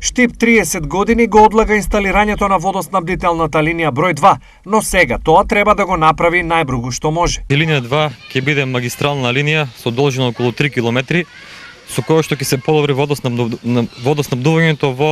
Штип 30 години го одлага инсталирањето на водоснабдителната линија број 2, но сега тоа треба да го направи најбргу што може. Линија 2 ќе биде магистрална линија со должина околу 3 километри, со која што ќе се подобри водоснабдувањето во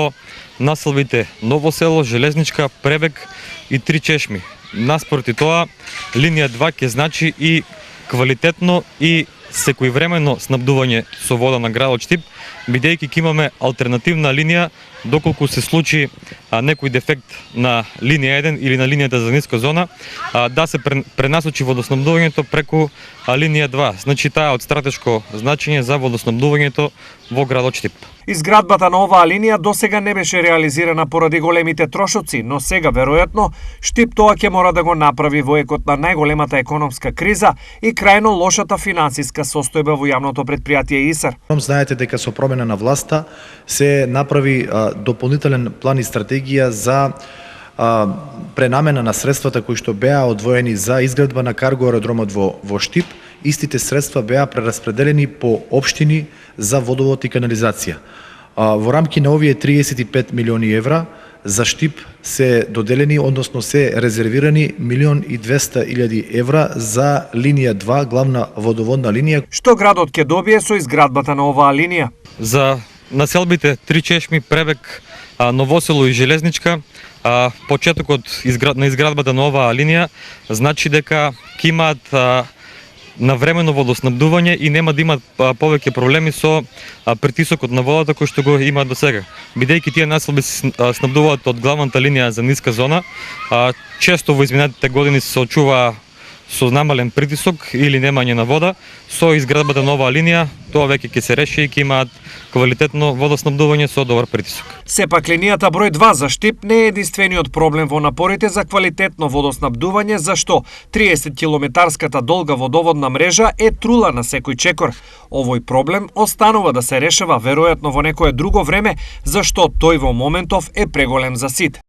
населбите Ново село, Железничка, Пребег и Три чешми. Наспроти тоа, линија 2 ќе значи и квалитетно и секојвремено снабдување со вода на градот Штип, бидејќи ќе имаме алтернативна линија доколку се случи некој дефект на линија 1 или на линијата за ниска зона, да се пренасочи водоснабдувањето преку линија 2. Значи таа од стратешко значење за водоснабдувањето во градот Штип. Изградбата на оваа линија досега не беше реализирана поради големите трошоци, но сега веројатно Штип тоа ќе мора да го направи во екот на најголемата економска криза и крајно лошата финансиска состојба во јавното предпријатие ИСАР. Знаете дека со промена на власта се направи дополнителен план и стратегија за пренамена на средствата кои што беа одвоени за изградба на карго аеродромот во Штип. Истите средства беа прераспределени по општини за водовод и канализација. Во рамки на овие 35 милиони евра за Штип се доделени, односно се резервирани 1.200.000 евра за линија 2, главна водоводна линија. Што градот ќе добие со изградбата на оваа линија? За населбите Три чешми, Пребег, Ново село и Железничка, почетокот на изградбата на оваа линија значи дека ќе имаат навремено водоснабдување и нема да имат повеќе проблеми со притисокот на водата кој што го имаат до сега. Бидејќи тие населби се снабдуваат од главната линија за ниска зона, често во изминатите години се очува со намален притисок или немање на вода, со изградбата на оваа линија тоа веќе ќе се реши и ќе имаат квалитетно водоснабдување со добар притисок. Сепак линијата број 2 за Штип не е единствениот проблем во напорите за квалитетно водоснабдување, зашто 30 километарската долга водоводна мрежа е трула на секој чекор. Овој проблем останува да се решава веројатно во некое друго време, зашто тој во моментов е преголем за сите.